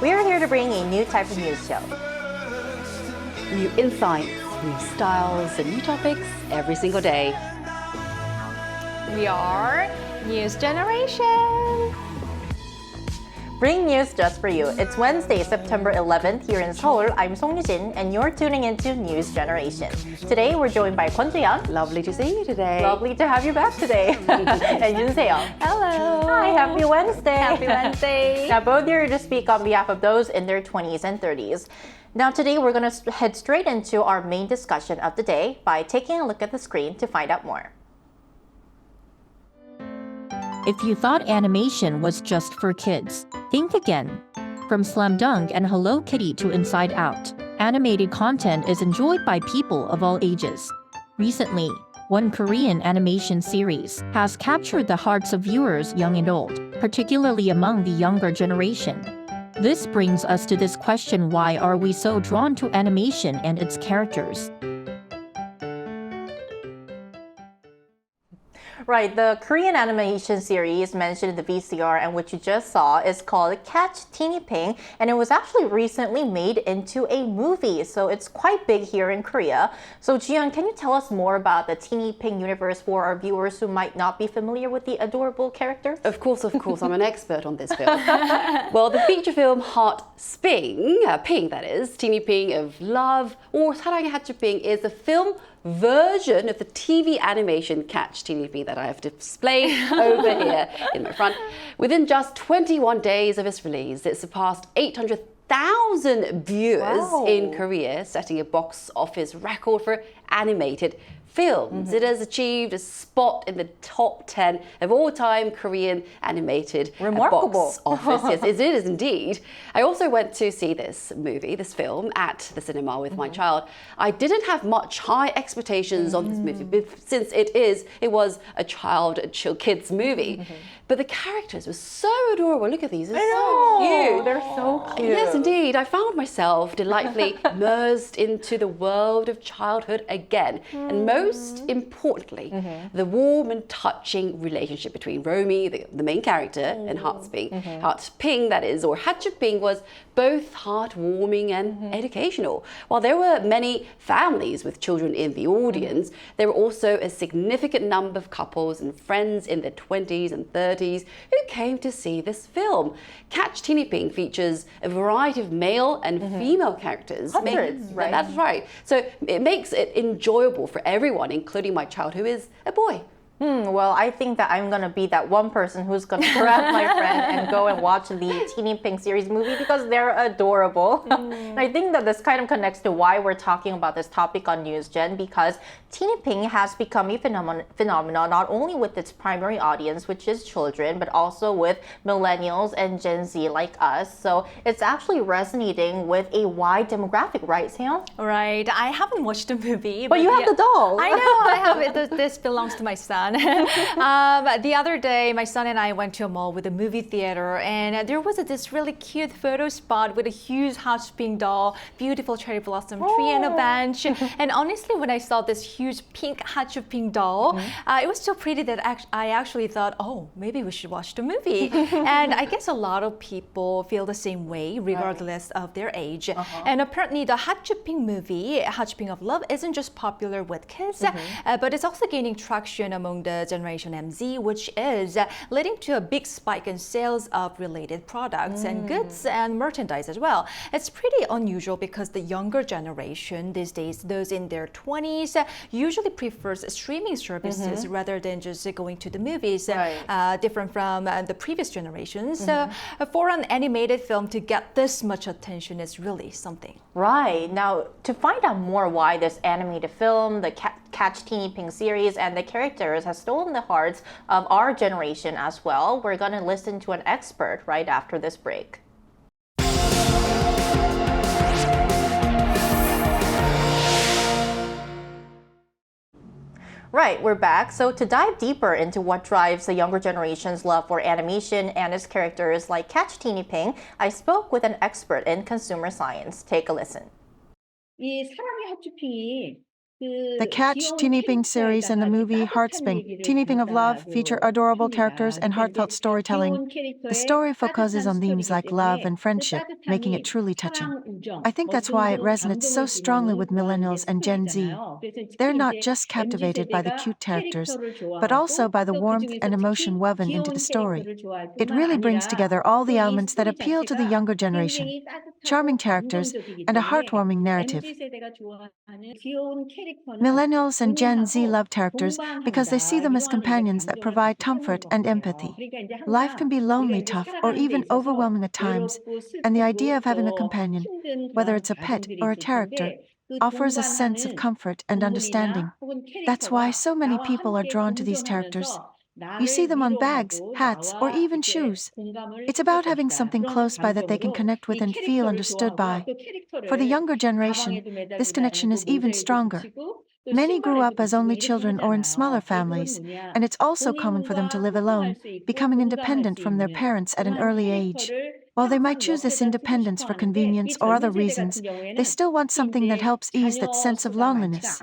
We are here to bring a new type of news show. New insights, new styles, and new topics every single day. We are News Generation. Bring news just for you. It's Wednesday, September 11th here in Seoul. I'm Song Yujin, and you're tuning into News Generation. Today, we're joined by Kwon Ju-yeon. Lovely to see you today. Lovely to have you back today. And Yoon Se-young. Hello. Hi, happy Wednesday. Happy Wednesday. Now, both here to speak on behalf of those in their 20s and 30s. Now, today, we're going to head straight into our main discussion of the day by taking a look at the screen to find out more. If you thought animation was just for kids, think again. From Slam Dunk and Hello Kitty to Inside Out, animated content is enjoyed by people of all ages. Recently, one Korean animation series has captured the hearts of viewers young and old, particularly among the younger generation. This brings us to this question: why are we so drawn to animation and its characters? Right, the Korean animation series mentioned in the VCR and which you just saw is called Catch Teenieping, and it was actually recently made into a movie, so it's quite big here in Korea. So Jiyeon, can you tell us more about the Teenieping universe for our viewers who might not be familiar with the adorable character? Of course, I'm an expert on this film. Well, the feature film Heart Sping, Ping that is, Teenieping of Love, or 사랑의 하츄핑, is the film version of the TV animation Catch Teenieping that I have displayed over here in my front. Within just 21 days of its release, it surpassed 800,000 viewers in Korea, setting a box office record for animated films. It has achieved a spot in the top 10 of all-time Korean animated box office. Yes, it is indeed. I also went to see this film, at the cinema with my child. I didn't have much high expectations on this movie since it was a kids movie. But the characters were so adorable. Look at these, they're so cute. They're so cute. Yes, indeed. I found myself delightfully immersed into the world of childhood again. And most importantly, the warm and touching relationship between Romy, the main character, and Heartping, that is, or Hatchuping, was both heartwarming and educational. While there were many families with children in the audience, there were also a significant number of couples and friends in their 20s and 30s who came to see this film. Catch Teenieping features a variety of male and female characters. Hundreds, right? That's right. So it makes it enjoyable for everyone, including my child, who is a boy. Well, I think that I'm going to be that one person who's going to grab my friend and go and watch the Teenieping series movie because they're adorable. And I think that this kind of connects to why we're talking about this topic on News Gen, because Teenieping has become a phenomenon not only with its primary audience, which is children, but also with millennials and Gen Z like us. So it's actually resonating with a wide demographic, right, Seon? Right. I haven't watched the movie. But you have the doll. I know. I have it. This belongs to my son. The other day, my son and I went to a mall with a movie theater, and there was this really cute photo spot with a huge Hatchuping doll, beautiful cherry blossom tree, and a bench. And honestly, when I saw this huge pink Hatchuping doll, it was so pretty that I actually thought, oh, maybe we should watch the movie. And I guess a lot of people feel the same way, regardless of their age. And apparently, the Hatchuping movie, Hatchuping of Love, isn't just popular with kids, but it's also gaining traction among the generation MZ, which is leading to a big spike in sales of related products and goods and merchandise as well. It's pretty unusual because the younger generation these days, those in their 20s, usually prefers streaming services rather than just going to the movies, different from the previous generations. So for an animated film to get this much attention is really something. Right. Now, to find out more why this animated film, the Catch Teenieping series, and the characters has stolen the hearts of our generation as well, we're going to listen to an expert right after this break. Right, we're back. So to dive deeper into what drives the younger generation's love for animation and its characters like Catch Teenieping, I spoke with an expert in consumer science. Take a listen. 이 사랑의 핫쇼핑이 The Catch Teenieping series and the movie Heartsping, Teenieping of Love, feature adorable characters and heartfelt storytelling. The story focuses on themes like love and friendship, making it truly touching. I think that's why it resonates so strongly with millennials and Gen Z. They're not just captivated by the cute characters, but also by the warmth and emotion woven into the story. It really brings together all the elements that appeal to the younger generation. Charming characters and a heartwarming narrative. Millennials and Gen Z love characters because they see them as companions that provide comfort and empathy. Life can be lonely, tough, or even overwhelming at times, and the idea of having a companion, whether it's a pet or a character, offers a sense of comfort and understanding. That's why so many people are drawn to these characters. You see them on bags, hats, or even shoes. It's about having something close by that they can connect with and feel understood by. For the younger generation, this connection is even stronger. Many grew up as only children or in smaller families, and it's also common for them to live alone, becoming independent from their parents at an early age. While they might choose this independence for convenience or other reasons, they still want something that helps ease that sense of loneliness.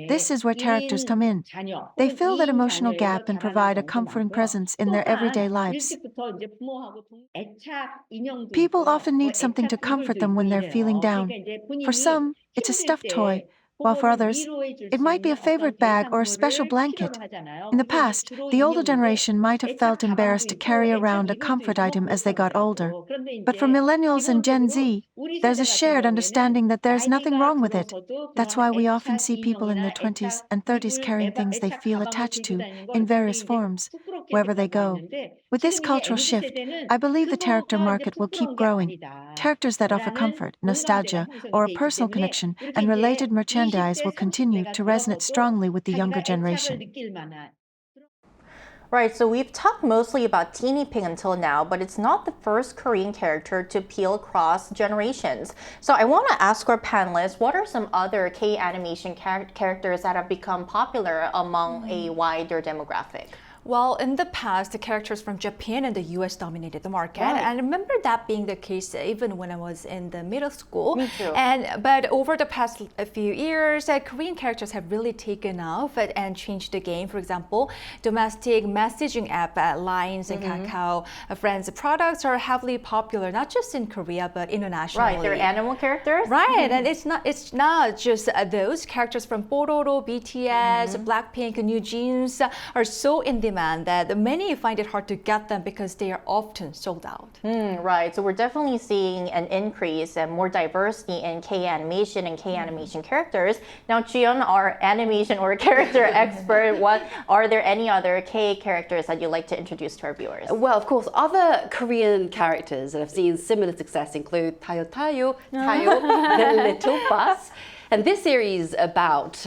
This is where characters come in. They fill that emotional gap and provide a comforting presence in their everyday lives. People often need something to comfort them when they're feeling down. For some, it's a stuffed toy, while for others, it might be a favorite bag or a special blanket. In the past, the older generation might have felt embarrassed to carry around a comfort item as they got older. But for millennials and Gen Z, there's a shared understanding that there's nothing wrong with it. That's why we often see people in their 20s and 30s carrying things they feel attached to in various forms, wherever they go. With this cultural shift, I believe the character market will keep growing. Characters that offer comfort, nostalgia, or a personal connection and related merchandise will continue to resonate strongly with the younger generation. Right, so we've talked mostly about Teenieping until now, but it's not the first Korean character to appeal across generations. So I want to ask our panelists, what are some other K-animation characters that have become popular among a wider demographic? Well, in the past, the characters from Japan and the US dominated the market. Right. And I remember that being the case even when I was in the middle school. Me too. But over the past few years, Korean characters have really taken off and changed the game. For example, domestic messaging app Lines and Kakao Friends products are heavily popular, not just in Korea, but internationally. Right, they're animal characters? Right, and it's not just those characters from Pororo, BTS, Blackpink, New Jeans are so in demand that many find it hard to get them because they are often sold out. Right, so we're definitely seeing an increase and more diversity in K-animation and K-animation characters. Now, Jiyeon, our animation or character expert, are there any other K characters that you'd like to introduce to our viewers? Well, of course, other Korean characters that have seen similar success include Tayo, the little bus. And this series about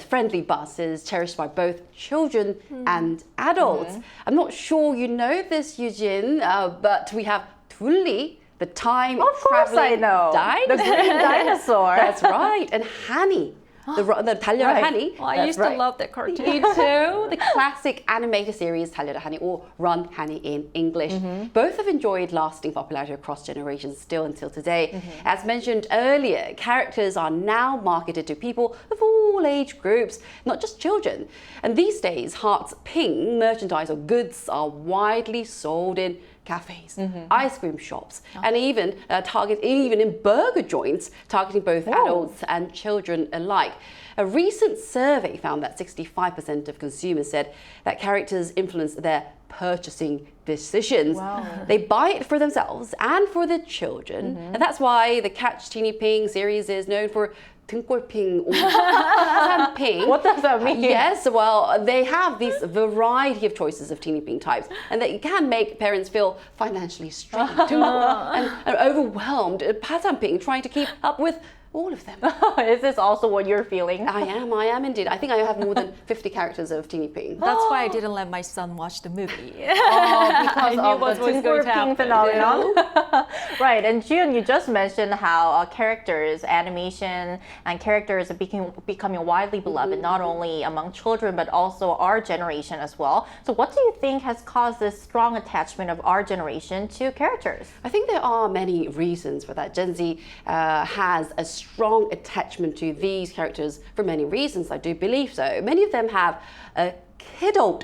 friendly buses cherished by both children and adults. I'm not sure you know this, Eugene, but we have Tulli, the time Of course I know. dinosaur. The green dinosaur. That's right. And Hani, the 달려라 Hani. Well, I used to love that cartoon. Me too. The classic animated series 달려라 Hani, or Run Hani in English. Both have enjoyed lasting popularity across generations still until today. As mentioned earlier, characters are now marketed to people of all age groups, not just children. And these days, Heartsping merchandise or goods are widely sold in cafes, ice cream shops, and even in burger joints, targeting both adults and children alike. A recent survey found that 65% of consumers said that characters influence their purchasing decisions. Wow. They buy it for themselves and for their children, and that's why the Catch Teenieping series is known for 등골핑 or 파산핑. What does that mean? Yes, well, they have this variety of choices of Teenieping types, and they can make parents feel financially strained and overwhelmed. 파산핑, trying to keep up with all of them. Is this also what you're feeling? I am indeed. I think I have more than 50 characters of Teenieping. That's why I didn't let my son watch the movie. Because knew of what the was going to Teenieping happen. phenomenon. Right, and Jiyeon, you just mentioned how characters, animation, and characters are becoming widely beloved, not only among children, but also our generation as well. So what do you think has caused this strong attachment of our generation to characters? I think there are many reasons for that. Gen Z has a strong attachment to these characters for many reasons. I do believe so. Many of them have a kidult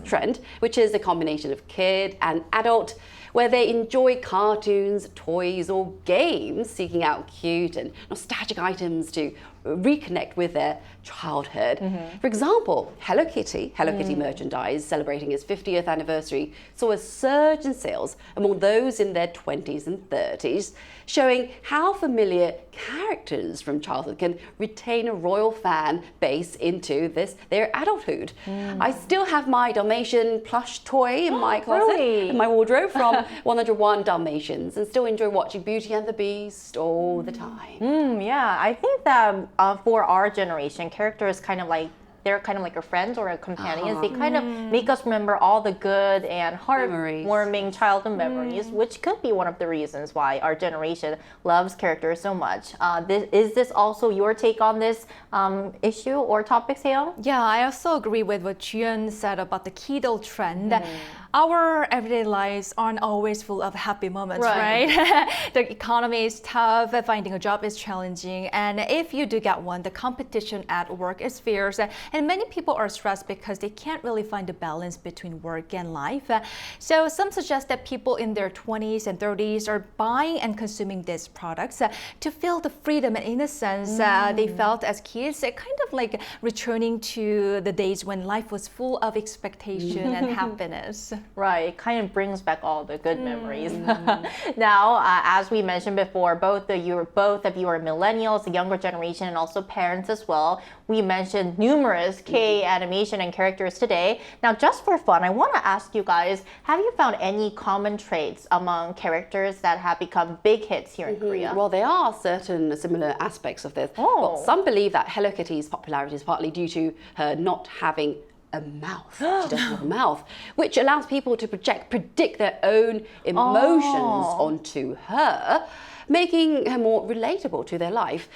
trend, which is a combination of kid and adult, where they enjoy cartoons, toys, or games, seeking out cute and nostalgic items to reconnect with their childhood. For example, Hello Kitty merchandise celebrating its 50th anniversary saw a surge in sales among those in their 20s and 30s, showing how familiar characters from childhood can retain a royal fan base into their adulthood. I still have my Dalmatian plush toy in my closet, in my wardrobe from 101 Dalmatians, and still enjoy watching Beauty and the Beast all the time. Yeah, I think that for our generation, characters they're kind of like our friends or our companions. They kind of make us remember all the good and heartwarming childhood memories, which could be one of the reasons why our generation loves characters so much. Is this also your take on this issue or topic, Seo? Yeah, I also agree with what Juyeon said about the kidult trend. Our everyday lives aren't always full of happy moments, right? The economy is tough, finding a job is challenging, and if you do get one, the competition at work is fierce, and many people are stressed because they can't really find a balance between work and life. So some suggest that people in their 20s and 30s are buying and consuming these products to feel the freedom and innocence they felt as kids, kind of like returning to the days when life was full of expectation and happiness. Right, it kind of brings back all the good memories. Now, as we mentioned before, both of you are millennials, the younger generation, and also parents as well. We mentioned numerous K animation and characters today. Now, just for fun, I want to ask you guys, have you found any common traits among characters that have become big hits here in Korea? Well, there are certain similar aspects of this. Well, some believe that Hello Kitty's popularity is partly due to her not having a mouth. She doesn't have a mouth, which allows people to predict their own emotions onto her, making her more relatable to their life.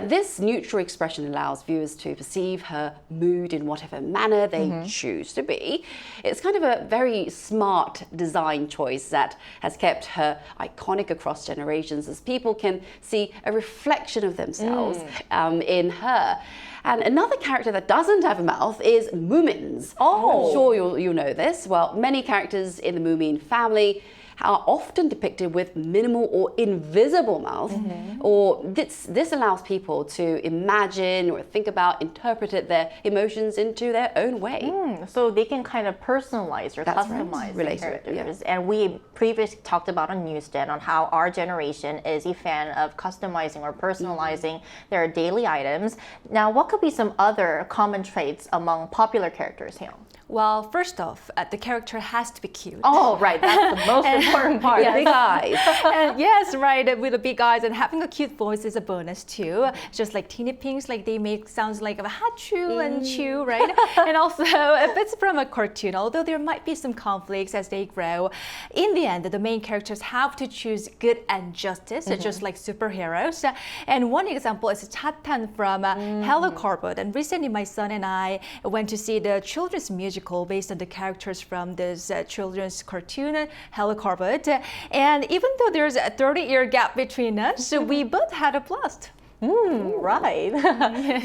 This neutral expression allows viewers to perceive her mood in whatever manner they choose to be. It's kind of a very smart design choice that has kept her iconic across generations, as people can see a reflection of themselves in her. And another character that doesn't have a mouth is Moomins. I'm sure you'll know this. Well, many characters in the Moomin family are often depicted with minimal or invisible mouth, or this allows people to imagine or think about, interpret their emotions into their own way. So they can kind of personalize or customize the characters. And we previously talked about on Newsstand on how our generation is a fan of customizing or personalizing their daily items. Now, what could be some other common traits among popular characters here? Well, first off, the character has to be cute. Oh, right. That's the most important part. Big eyes. And yes, right. With the big eyes, and having a cute voice is a bonus too. Just like Teeniepings, like they make sounds like a hachu and chu, right? And also, if it's from a cartoon, although there might be some conflicts as they grow, in the end, the main characters have to choose good and justice, just like superheroes. And one example is Chatan from Hello Carbon. And recently, my son and I went to see the children's musical based on the characters from this children's cartoon, Hello Carbon. And even though there's a 30-year gap between us, we both had a blast. Right.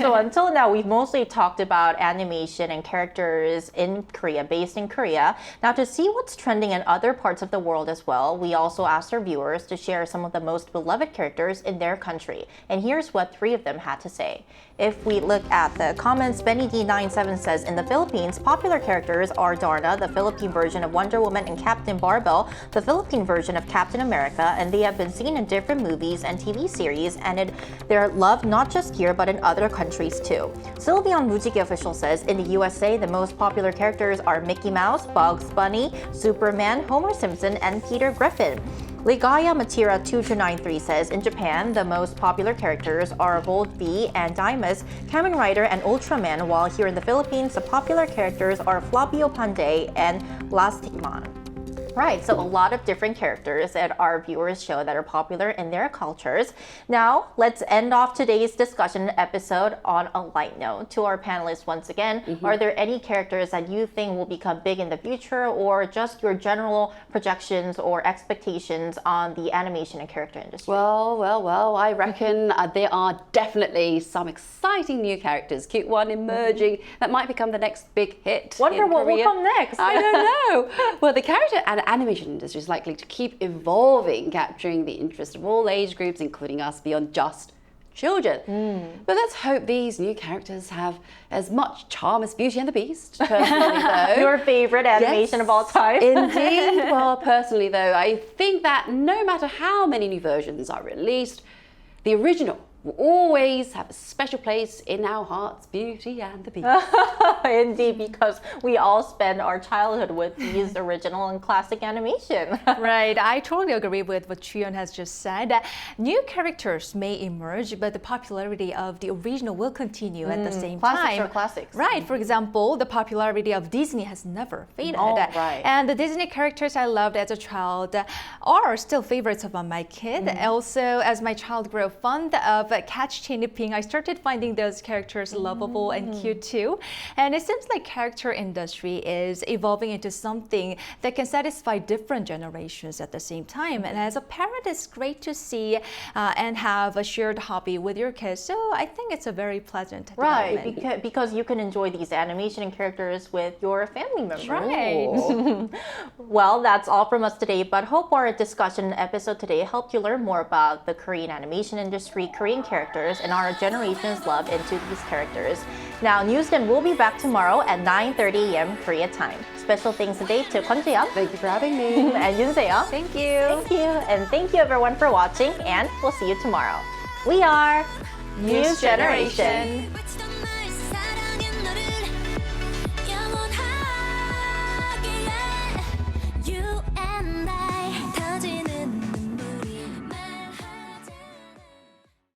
So until now, we've mostly talked about animation and characters in Korea, based in Korea. Now, to see what's trending in other parts of the world as well, we also asked our viewers to share some of the most beloved characters in their country. And here's what 3 of them had to say. If we look at the comments, Benny D97 says, in the Philippines, popular characters are Darna, the Philippine version of Wonder Woman, and Captain Barbell, the Philippine version of Captain America, and they have been seen in different movies and TV series, and they're loved not just here, but in other countries too. Sylvian Mujiki official says, in the USA, the most popular characters are Mickey Mouse, Bugs Bunny, Superman, Homer Simpson, and Peter Griffin. Ligaya Matira 2293 says, in Japan, the most popular characters are Voltbee and Dimus, Kamen Rider, and Ultraman, while here in the Philippines, the popular characters are Flavio Panday and Lastigman. Right, so a lot of different characters that our viewers show that are popular in their cultures. Now, let's end off today's discussion episode on a light note. To our panelists once again, are there any characters that you think will become big in the future, or just your general projections or expectations on the animation and character industry? Well, I reckon there are definitely some exciting new characters, cute one emerging that might become the next big hit. Wonder in what will Korea. come next. I don't know. Well, the character and animation industry is likely to keep evolving, capturing the interest of all age groups, including us, beyond just children. But let's hope these new characters have as much charm as Beauty and the Beast. Personally, though, Your favorite animation of all time? Indeed. Well, personally, though, I think that no matter how many new versions are released, the original will always have a special place in our hearts, Beauty and the Beast. Indeed, because we all spend our childhood with these original and classic animation. Right, I totally agree with what Chuyeon has just said. New characters may emerge, but the popularity of the original will continue at the same Classics time. are classics. Right, for example, the popularity of Disney has never faded. Oh, right. And the Disney characters I loved as a child are still favorites of my kid. Also, as my child grew fond of Catch Teenieping, I started finding those characters lovable and cute too. And it seems like character industry is evolving into something that can satisfy different generations at the same time. And as a parent, it's great to see and have a shared hobby with your kids. So I think it's a very pleasant Right, development. because you can enjoy these animation and characters with your family members. Right. Well, that's all from us today, but hope our discussion episode today helped you learn more about the Korean animation industry, Korean characters, and our generation's love into these characters. Now, Newsden will be back tomorrow at 9:30 a.m. Korea time. Special thanks today to Kwon Jae-yeon Thank you for having me. and Yoon Se-yeon. Thank you. Thank you, and thank you everyone for watching, and we'll see you tomorrow. We are News Generation. Generation.